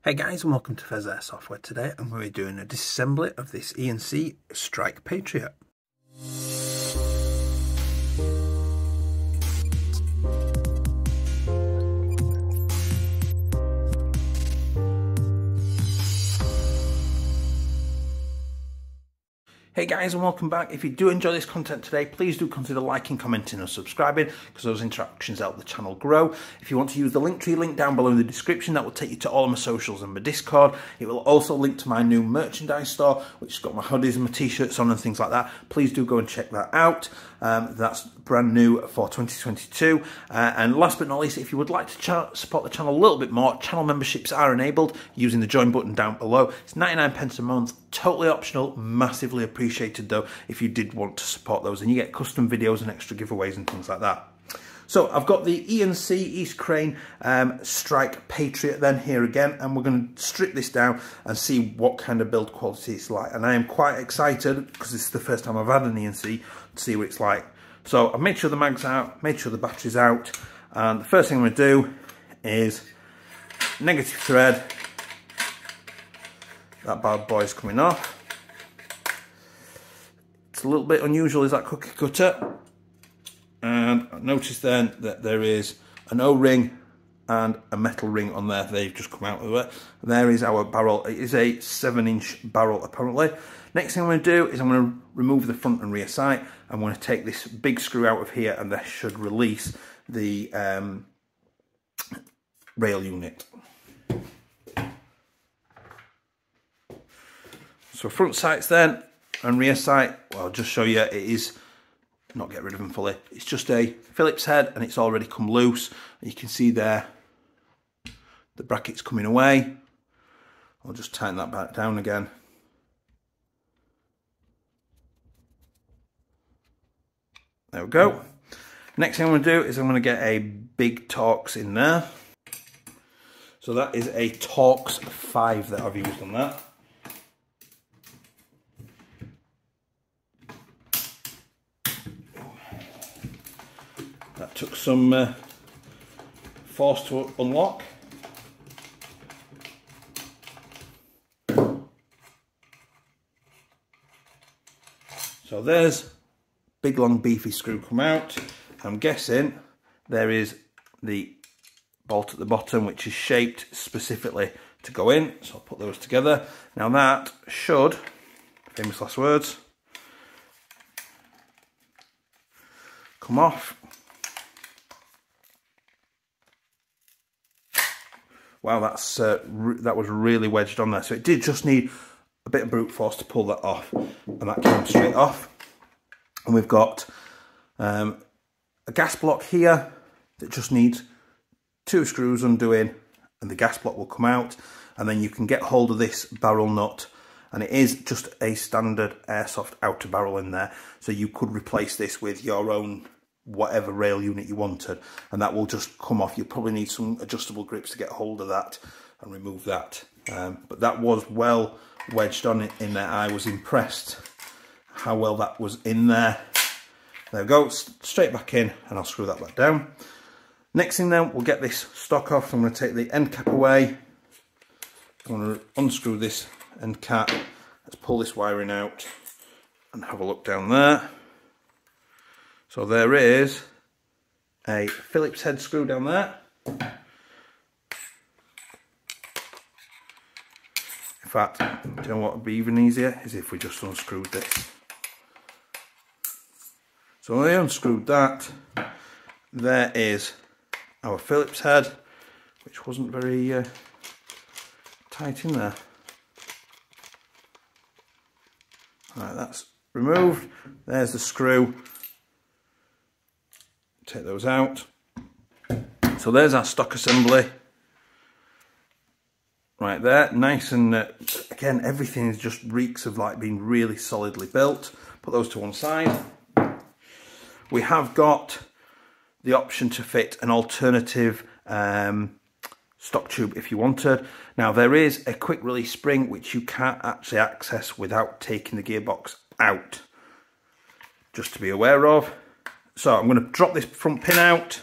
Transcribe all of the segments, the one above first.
Hey guys, and welcome to Pheas Airsoft. Today I'm going to be doing a disassembly of this E&C STRIKE Patriot. Hey guys, and welcome back. If you do enjoy this content today, please do consider liking, commenting and subscribing, because those interactions help the channel grow. If you want to use the Linktree link down below in the description, that will take you to all of my socials and my Discord. It will also link to my new merchandise store, which has got my hoodies and my t-shirts on and things like that. Please do go and check that out. That's brand new for 2022. And last but not least, if you would like to support the channel a little bit more, channel memberships are enabled using the join button down below. It's 99p a month, totally optional, massively appreciated though if you did want to support those, and you get custom videos and extra giveaways and things like that. So I've got the E&C East Crane STRIKE Patriot then here again, and we're going to strip this down and see what kind of build quality it's like. And I am quite excited because this is the first time I've had an E&C to see what it's like. So I've made sure the mag's out, made sure the battery's out, and the first thing I'm going to do is negative thread. That bad boy's coming off. It's a little bit unusual, is that cookie cutter. And notice then that there is an O-ring and a metal ring on there. They've just come out of it. And there is our barrel. It is a 7-inch barrel apparently. Next thing I'm going to do is I'm going to remove the front and rear sight. I'm going to take this big screw out of here, and that should release the rail unit. So front sights then and rear sight, well, I'll just show you, it is not get rid of them fully. It's just a Phillips head and it's already come loose. You can see there the bracket's coming away. I'll just tighten that back down again. There we go. Next thing I'm going to do is I'm going to get a big Torx in there. So that is a Torx 5 that I've used on that. That took some force to unlock. So there's big long beefy screw come out. I'm guessing there is the bolt at the bottom which is shaped specifically to go in. So I'll put those together. Now that should, famous last words, come off. Wow, that was really wedged on there. So it did just need a bit of brute force to pull that off, and that came straight off. And we've got a gas block here that just needs 2 screws undoing, and the gas block will come out. And then you can get hold of this barrel nut, and it is just a standard Airsoft outer barrel in there. So you could replace this with your own whatever rail unit you wanted, and that will just come off. You'll probably need some adjustable grips to get hold of that and remove that, but that was well wedged on in there. I was impressed how well that was in there. There we go, straight back in, and I'll screw that back down. Next thing then, we'll get this stock off. I'm going to take the end cap away. I'm going to unscrew this end cap. Let's pull this wiring out and have a look down there. So there is a Phillips head screw down there. In fact, do you know what would be even easier is if we just unscrewed this. So when I unscrewed that, there is our Phillips head, which wasn't very tight in there. Alright, that's removed. There's the screw. Take those out. So there's our stock assembly. Right there, nice, and again, everything is just reeks of like being really solidly built. Put those to one side. We have got the option to fit an alternative stock tube if you wanted. Now there is a quick release spring which you can't actually access without taking the gearbox out, just to be aware of. So I'm going to drop this front pin out.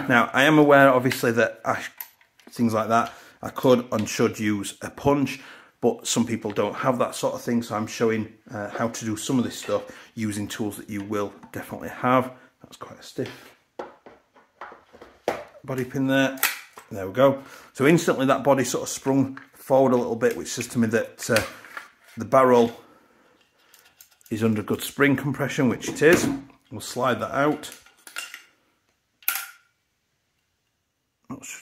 Now, I am aware, obviously, that things like that, I could and should use a punch, but some people don't have that sort of thing, so I'm showing how to do some of this stuff using tools that you will definitely have. That's quite a stiff body pin there. There we go. So instantly that body sort of sprung forward a little bit, which says to me that the barrel is under good spring compression, which it is. We'll slide that out.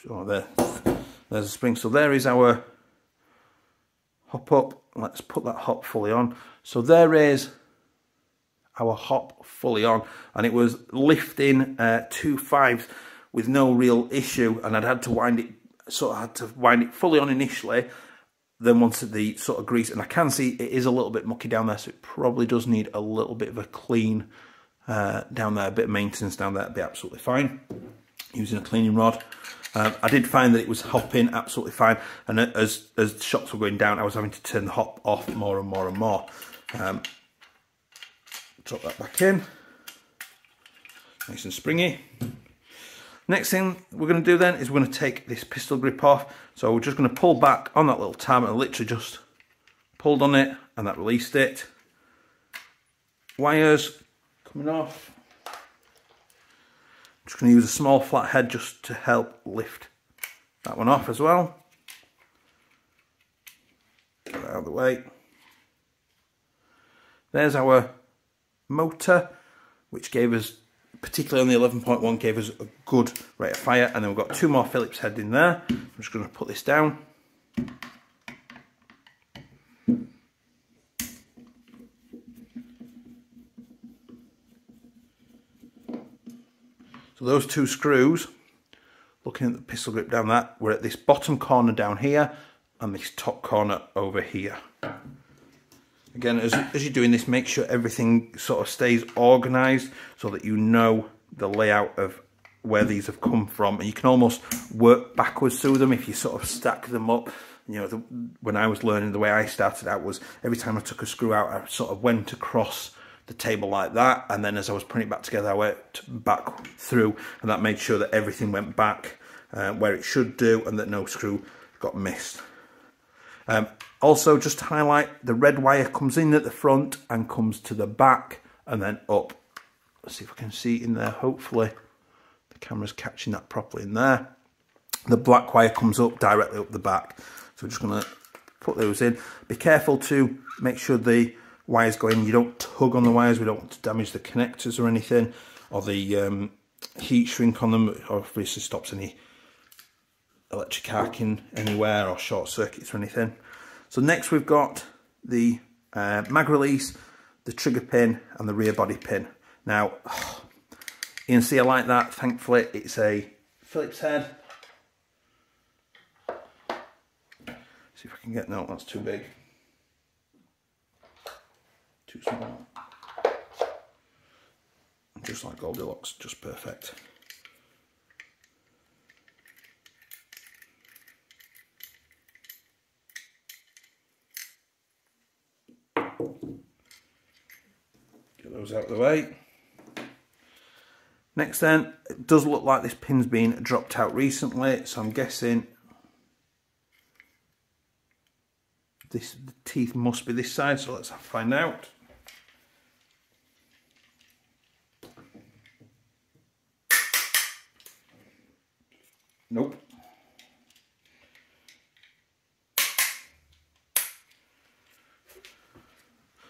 Oh, there's a spring. So there is our hop up. Let's put that hop fully on. So there is our hop fully on, and it was lifting 2.5 with no real issue, and I'd had to wind it fully on initially. Then once the sort of grease, and I can see it is a little bit mucky down there, so it probably does need a little bit of a clean down there, a bit of maintenance down there. It'd be absolutely fine using a cleaning rod. I did find that it was hopping absolutely fine, and as shots were going down, I was having to turn the hop off more and more and more. Drop that back in, nice and springy. Next thing we're going to do then is we're going to take this pistol grip off. So we're just going to pull back on that little tab, and I literally just pulled on it and that released it. Wires coming off. I'm just going to use a small flat head just to help lift that one off as well. Get that out of the way. There's our motor, which gave us, particularly on the 11.1, gave us a good rate of fire. And then we've got two more Phillips heads in there. I'm just going to put this down. So those two screws, looking at the pistol grip down that, we're at this bottom corner down here and this top corner over here. Again, as you're doing this, make sure everything sort of stays organised so that you know the layout of where these have come from. And you can almost work backwards through them if you sort of stack them up. You know, when I was learning, the way I started out was every time I took a screw out, I sort of went across the table like that, and then as I was putting it back together, I went back through, and that made sure that everything went back where it should do, and that no screw got missed. Also, just to highlight, the red wire comes in at the front and comes to the back and then up. Let's see if I can see it in there. Hopefully the camera's catching that properly in there. The black wire comes up directly up the back. So we're just going to put those in. Be careful to make sure the wires go in. You don't tug on the wires. We don't want to damage the connectors or anything, or the heat shrink on them. Obviously stops any electric arcing anywhere or short circuits or anything. So next we've got the mag release, the trigger pin and the rear body pin. Now, E&C, I like that. Thankfully, it's a Phillips head. See if I can get, no, that's too big. Too small. Just like Goldilocks, just perfect. Get those out of the way. Next then, it does look like this pin's been dropped out recently, so I'm guessing the teeth must be this side, so let's find out. Nope.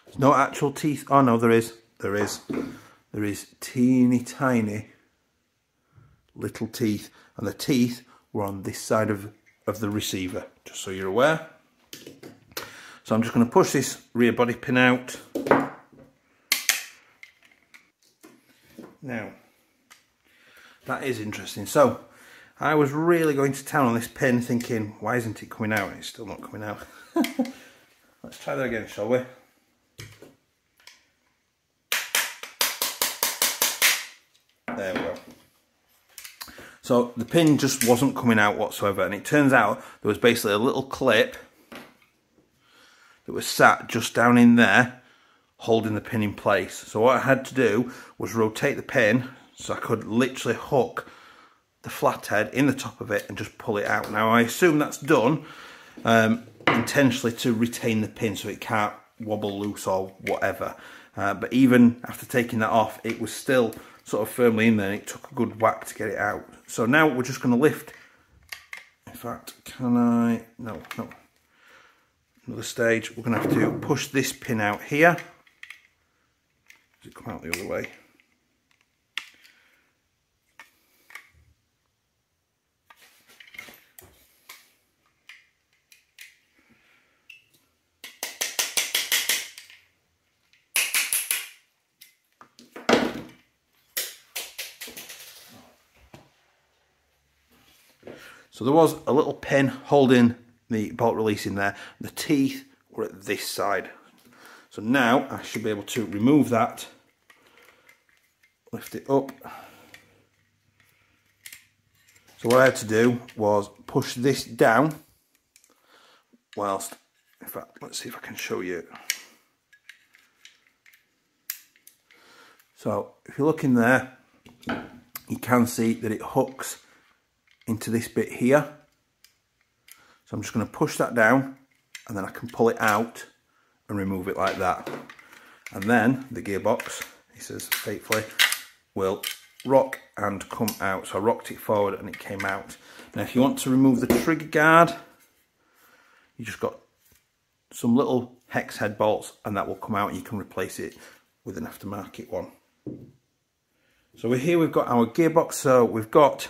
There's no actual teeth. Oh no, there is. There is. There is teeny tiny little teeth, and the teeth were on this side of the receiver, just so you're aware. So I'm just going to push this rear body pin out. Now, that is interesting. So I was really going to town on this pin thinking, why isn't it coming out? And it's still not coming out. Let's try that again, shall we? There we go. So the pin just wasn't coming out whatsoever, and it turns out there was basically a little clip that was sat just down in there holding the pin in place. So what I had to do was rotate the pin so I could literally hook the flathead in the top of it and just pull it out. Now I assume that's done intentionally to retain the pin so it can't wobble loose or whatever. But even after taking that off, it was still sort of firmly in there and it took a good whack to get it out. So now we're just going to lift. In fact, can I? No. Another stage. We're going to have to push this pin out here. Does it come out the other way? So there was a little pin holding the bolt release in there. The teeth were at this side. So now I should be able to remove that, lift it up. So what I had to do was push this down whilst, in fact, let's see if I can show you. So if you look in there, you can see that it hooks into this bit here. So I'm just going to push that down and then I can pull it out and remove it like that. And then the gearbox, he says faithfully, will rock and come out. So I rocked it forward and it came out. Now if you want to remove the trigger guard, you just got some little hex head bolts and that will come out and you can replace it with an aftermarket one. So here we've got our gearbox. So we've got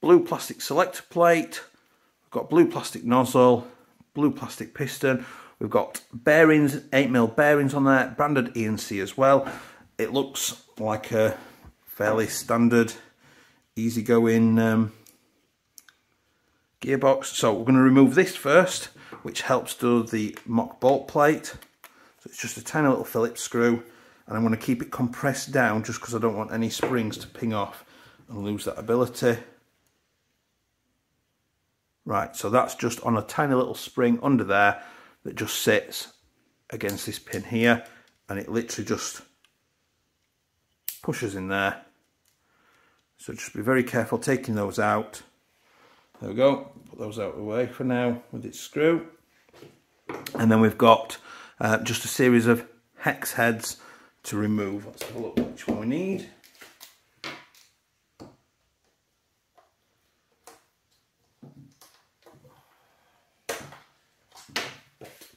blue plastic selector plate, we've got blue plastic nozzle, blue plastic piston, we've got bearings, 8mm bearings on there, branded E&C as well. It looks like a fairly standard, easygoing gearbox. So we're going to remove this first, which helps do the mock bolt plate. So it's just a tiny little Phillips screw, and I'm going to keep it compressed down just because I don't want any springs to ping off and lose that ability. Right, so that's just on a tiny little spring under there that just sits against this pin here, and it literally just pushes in there. So just be very careful taking those out. There we go, put those out of the way for now with its screw. And then we've got just a series of hex heads to remove. Let's have a look which one we need.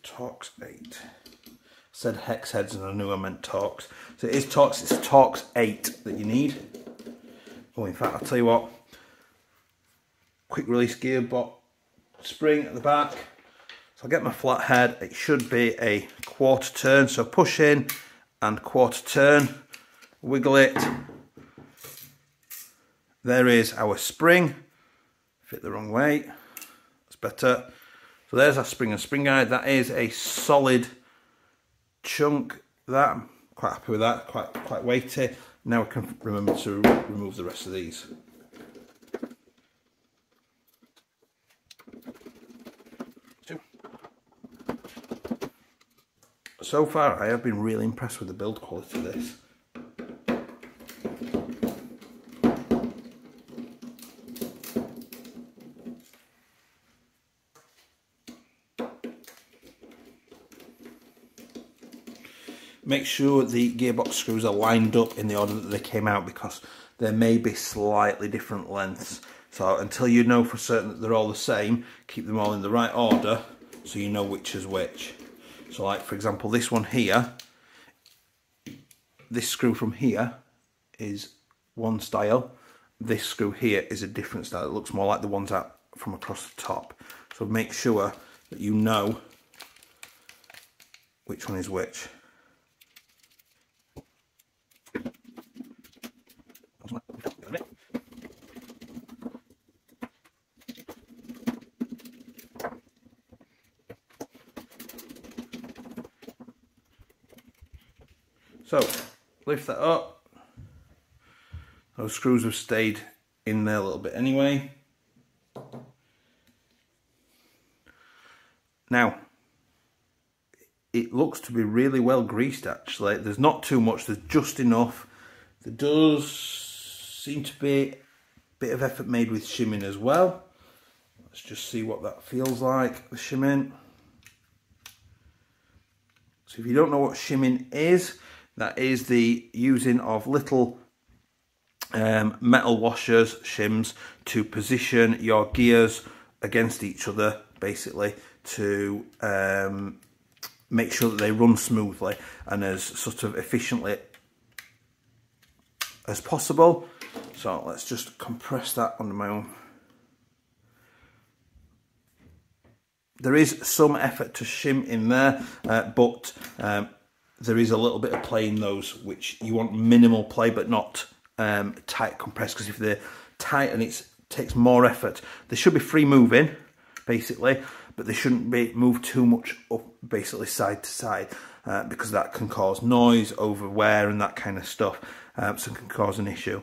Torx 8. I said hex heads and I knew I meant Torx. So it is Torx, it's Torx 8 that you need. Oh, in fact, I'll tell you what. Quick release gearbox spring at the back. So I'll get my flat head. It should be a quarter turn. So push in and quarter turn. Wiggle it. There is our spring. Fit the wrong way. That's better. So there's our spring and spring guide. That is a solid chunk. That I'm quite happy with that. Quite weighty. Now I can remember to remove the rest of these. So far, I have been really impressed with the build quality of this. Make sure the gearbox screws are lined up in the order that they came out, because there may be slightly different lengths. So until you know for certain that they're all the same, keep them all in the right order so you know which is which. So like for example this one here, this screw from here is one style, this screw here is a different style. It looks more like the ones out from across the top. So make sure that you know which one is which. So, lift that up. Those screws have stayed in there a little bit anyway. Now, it looks to be really well greased actually. There's not too much, there's just enough. There does seem to be bit of effort made with shimming as well. Let's just see what that feels like, the shimming. So if you don't know what shimming is, that is the using of little metal washers, shims, to position your gears against each other, basically, to make sure that they run smoothly and as sort of efficiently as possible. So let's just compress that under my own. There is some effort to shim in there, but there is a little bit of play in those, which you want minimal play but not tight compressed, because if they're tight and it takes more effort, they should be free moving basically, but they shouldn't be moved too much up basically side to side, because that can cause noise, over wear and that kind of stuff, so it can cause an issue.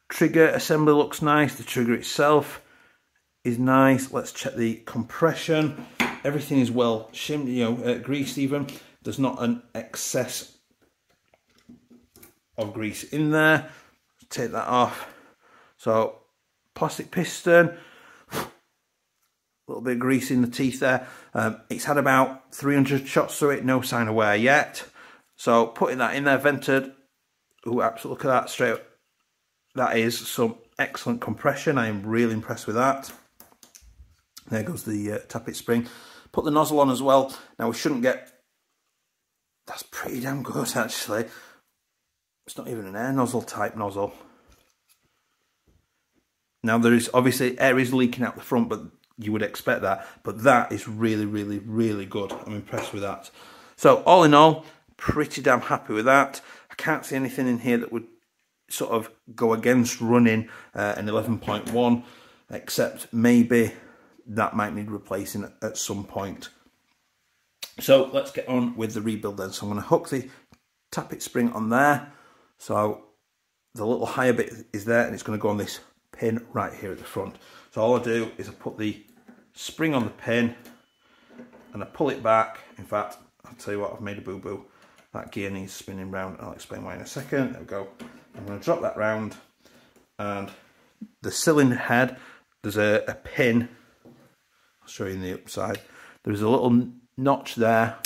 Trigger assembly looks nice, the trigger itself is nice. Let's check the compression. Everything is well shimmed, you know, greased even. There's not an excess of grease in there. Take that off. So plastic piston, a little bit of grease in the teeth there. It's had about 300 shots through it, no sign of wear yet. So putting that in there, vented. Oh, absolutely, look at that straight up. That is some excellent compression. I am really impressed with that. There goes the tappet spring. Put the nozzle on as well. Now we shouldn't get... That's pretty damn good actually. It's not even an air nozzle type nozzle. Now there is obviously air is leaking out the front, but you would expect that. But that is really, really, really good. I'm impressed with that. So all in all, pretty damn happy with that. I can't see anything in here that would sort of go against running an 11.1, except maybe that might need replacing at some point. So let's get on with the rebuild then. So I'm going to hook the tappet spring on there. So the little higher bit is there, and it's going to go on this pin right here at the front. So all I do is I put the spring on the pin and I pull it back. In fact, I'll tell you what, I've made a boo-boo. That gear needs spinning round. I'll explain why in a second. There we go. I'm going to drop that round, and the cylinder head, there's a pin. I'll show you in the upside. There's a little notch there.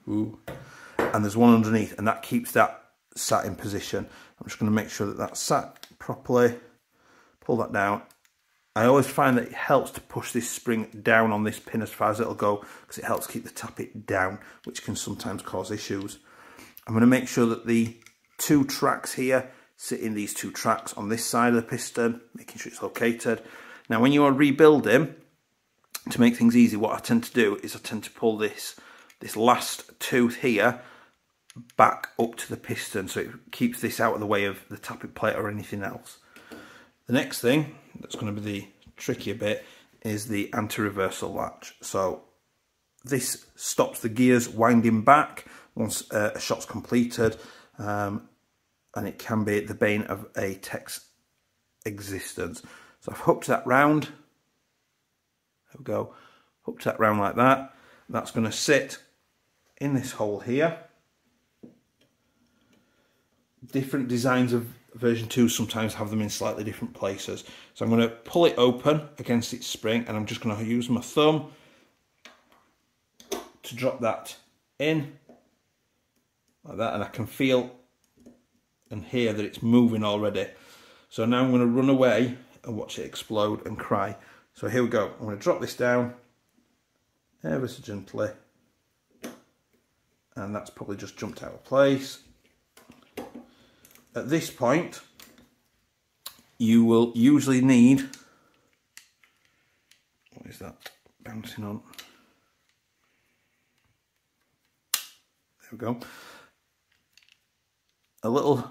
Ooh. And there's one underneath, and that keeps that sat in position. I'm just going to make sure that that's sat properly. Pull that down. I always find that it helps to push this spring down on this pin as far as it'll go, because it helps keep the tappet down, which can sometimes cause issues. I'm going to make sure that the two tracks here sit in these two tracks on this side of the piston, making sure it's located. Now when you are rebuilding, to make things easy, what I tend to do is I tend to pull this last tooth here back up to the piston, so it keeps this out of the way of the tappet plate or anything else. The next thing that's going to be the trickier bit is the anti-reversal latch. So this stops the gears winding back once a shot's completed, and it can be the bane of a tech's existence. So I've hooked that round. There we go. Hooked that round like that. That's going to sit in this hole here. Different designs of version 2 sometimes have them in slightly different places. So I'm going to pull it open against its spring, and I'm just going to use my thumb to drop that in like that, and I can feel and hear that it's moving already. So now I'm going to run away and watch it explode and cry. So here we go. I'm going to drop this down ever so gently, and that's probably just jumped out of place. At this point, you will usually need, what is that bouncing on? There we go. A little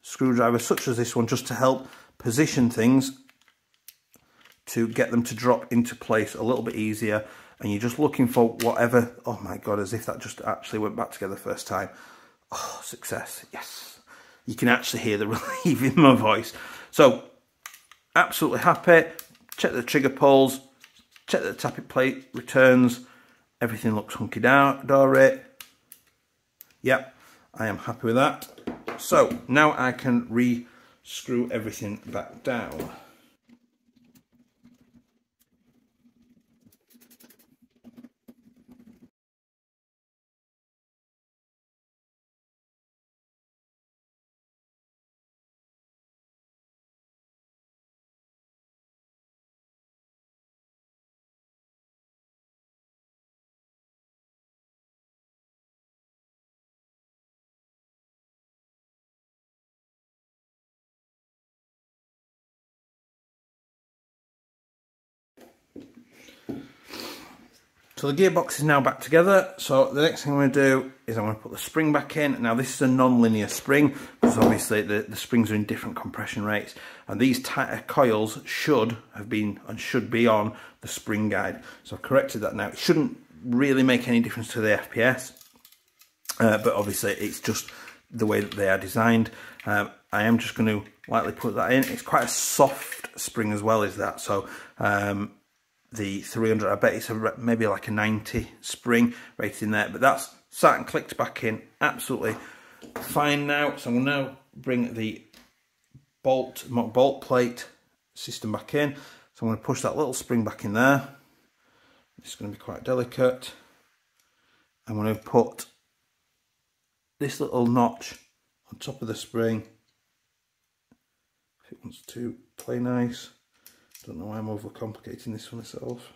screwdriver such as this one, just to help position things, to get them to drop into place a little bit easier. And you're just looking for whatever, oh my God, as if that just actually went back together first time. Oh, success, yes. You can actually hear the relief in my voice. So, absolutely happy. Check the trigger pulls, check that the tappet plate returns. Everything looks hunky-dory. Yep, I am happy with that. So, now I can screw everything back down. So the gearbox is now back together. So the next thing I'm going to do is I'm going to put the spring back in. Now this is a non-linear spring because obviously the springs are in different compression rates, and these tighter coils should have been and should be on the spring guide. So I've corrected that now. It shouldn't really make any difference to the FPS, but obviously it's just the way that they are designed. I am just going to lightly put that in. It's quite a soft spring as well as that. So the 300, I bet it's maybe like a 90 spring rated in there, but that's sat and clicked back in absolutely fine now. So I'm going to now bring the bolt plate system back in. So I'm going to push that little spring back in there. It's going to be quite delicate. I'm going to put this little notch on top of the spring if it wants to play nice. Don't know why I'm overcomplicating this for myself.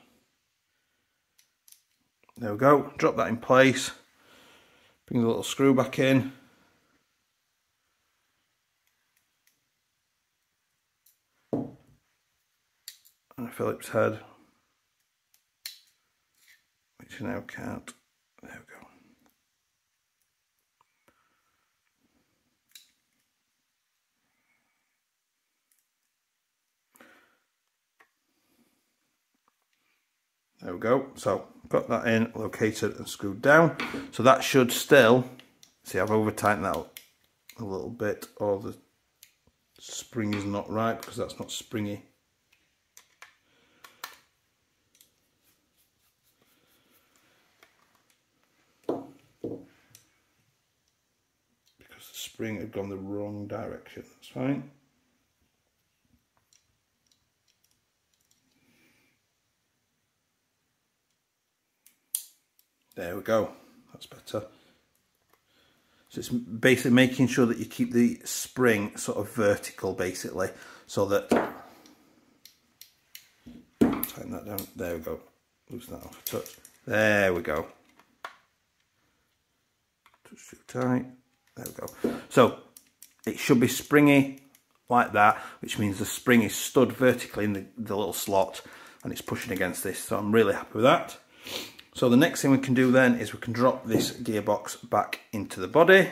There we go, drop that in place, bring the little screw back in. And a Phillips head, which I now can't. There we go. There we go. So got that in, located and screwed down. So that should still, see, I've over tightened that a little bit, or the spring is not right because that's not springy. Because the spring had gone the wrong direction. That's fine. There we go, that's better. So it's basically making sure that you keep the spring sort of vertical basically, so that, tighten that down, there we go, loosen that off a touch, there we go. Touch too tight, there we go. So it should be springy like that, which means the spring is stood vertically in the little slot and it's pushing against this, so I'm really happy with that. So the next thing we can do then is we can drop this gearbox back into the body.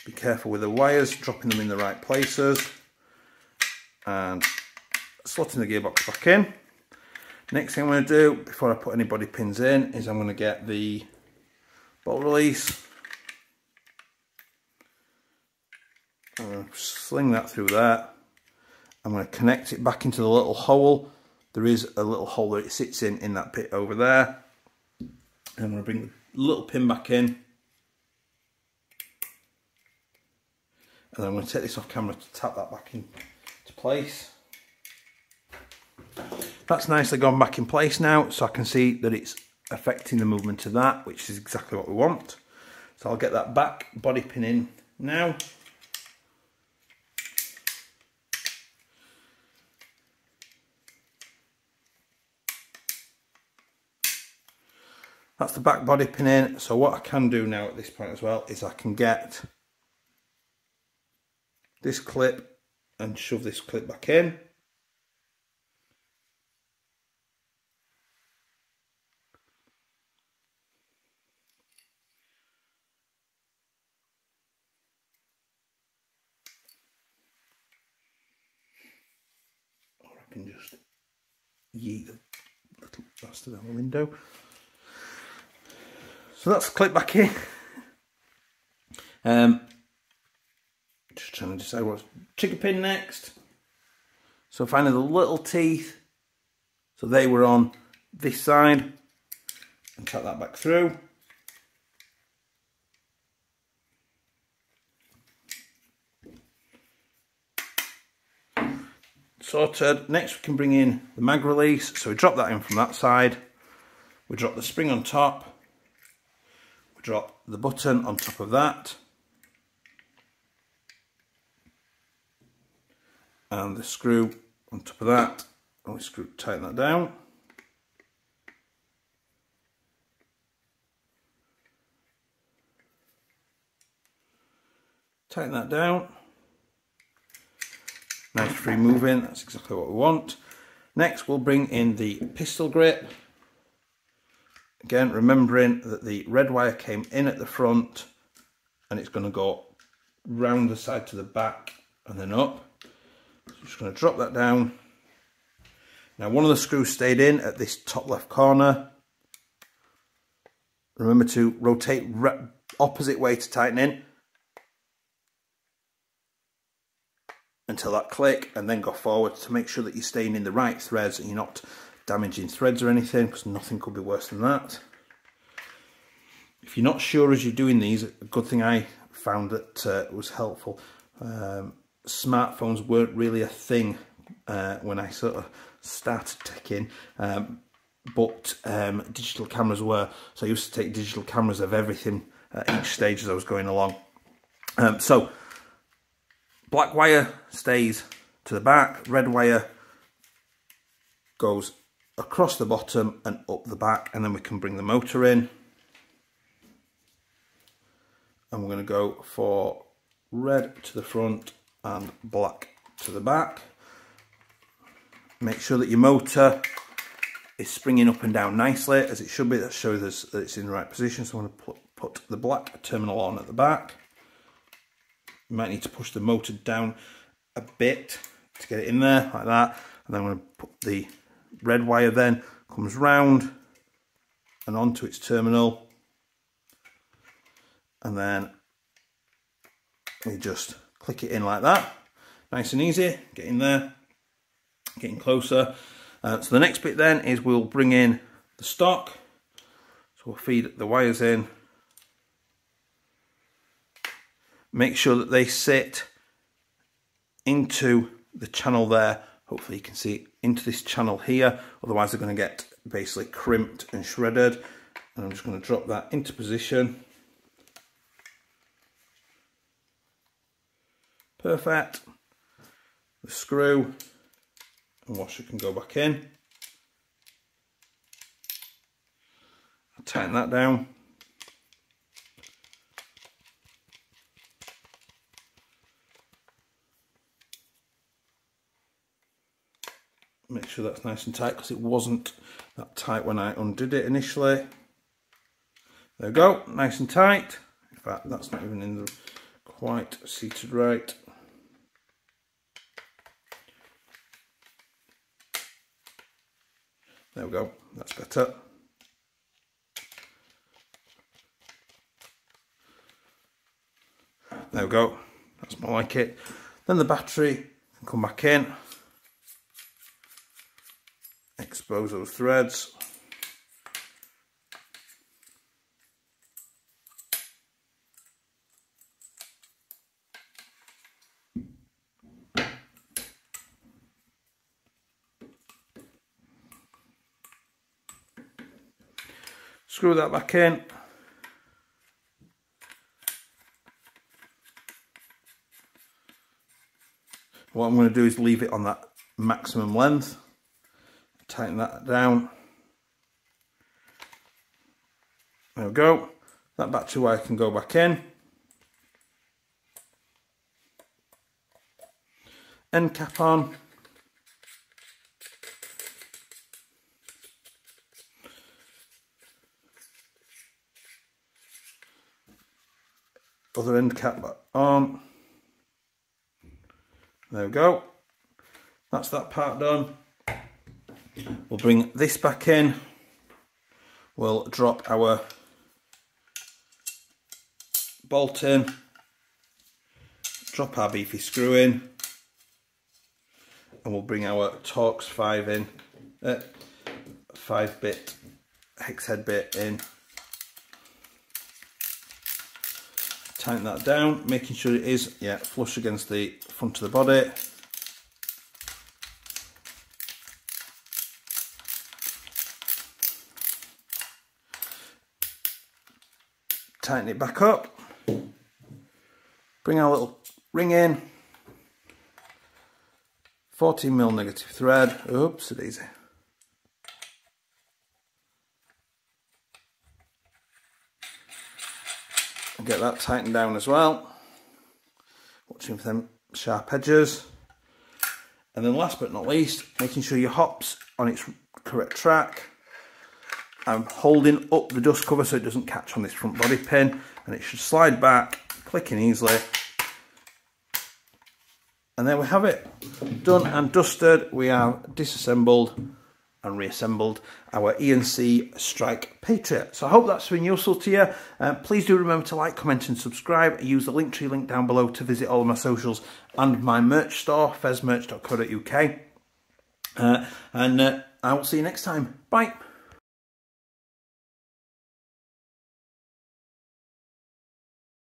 Be careful with the wires, dropping them in the right places and slotting the gearbox back in. Next thing I'm going to do before I put any body pins in is I'm going to get the bolt release. I'm going to sling that through there. I'm going to connect it back into the little hole. There is a little hole that it sits in that bit over there. And I'm going to bring the little pin back in. And then I'm going to take this off camera to tap that back into place. That's nicely gone back in place now, so I can see that it's affecting the movement of that, which is exactly what we want. So I'll get that back body pin in now. That's the back body pin in. So what I can do now at this point as well is I can get this clip and shove this clip back in. Or I can just yeet the little bastard out the window. So that's clipped back in. Just trying to decide what's trigger pin next. So finding the little teeth. So they were on this side. And tap that back through. sorted. Next we can bring in the mag release. So we drop that in from that side. We drop the spring on top. We drop the button on top of that. And the screw on top of that. And we tighten that down. Tighten that down. Nice free moving, that's exactly what we want. Next we'll bring in the pistol grip. Again, remembering that the red wire came in at the front and it's going to go round the side to the back and then up. So I'm just going to drop that down. Now one of the screws stayed in at this top left corner. Remember to rotate opposite way to tighten in until that click, and then go forward to make sure that you're staying in the right threads and you're not damaging threads or anything, because nothing could be worse than that. If you're not sure as you're doing these, a good thing I found that was helpful, smartphones weren't really a thing when I sort of started teching, but digital cameras were, so I used to take digital cameras of everything at each stage as I was going along. So black wire stays to the back, red wire goes across the bottom and up the back, and then we can bring the motor in. And we're going to go for red to the front and black to the back. Make sure that your motor is springing up and down nicely, as it should be. That shows us that it's in the right position. So I'm going to put the black terminal on at the back. You might need to push the motor down a bit to get it in there, like that. And then I'm going to put the red wire then, comes round and onto its terminal. And then we just click it in like that. Nice and easy, get in there, getting closer. So the next bit then is we'll bring in the stock. So we'll feed the wires in. Make sure that they sit into the channel there. Hopefully you can see into this channel here, otherwise they're going to get basically crimped and shredded. And I'm just going to drop that into position. Perfect. The screw and washer can go back in. I'll tighten that down. Make sure that's nice and tight, because it wasn't that tight when I undid it initially. There we go, nice and tight. In fact, that's not even in the quite seated right. There we go, that's better. There we go, that's more like it. Then the battery can come back in. Expose those threads. Screw that back in. What I'm going to do is leave it on that maximum length. Tighten that down. There we go. That battery wire can go back in. End cap on. Other end cap on. There we go. That's that part done. We'll bring this back in. We'll drop our bolt in. Drop our beefy screw in. And we'll bring our Torx 5 in. 5-bit hex head bit in. Tighten that down, making sure it is flush against the front of the body. tighten it back up, bring our little ring in, 14mm negative thread, oops, daisy. And get that tightened down as well, watching for them sharp edges. And then last but not least, making sure your hop's on its correct track. I'm holding up the dust cover so it doesn't catch on this front body pin, and it should slide back, clicking easily. And there we have it, done and dusted. We have disassembled and reassembled our E&C Strike Patriot. So I hope that's been useful to you. Please do remember to like, comment and subscribe. Use the Linktree link down below to visit all of my socials and my merch store, pheasmerch.co.uk. And I will see you next time. Bye.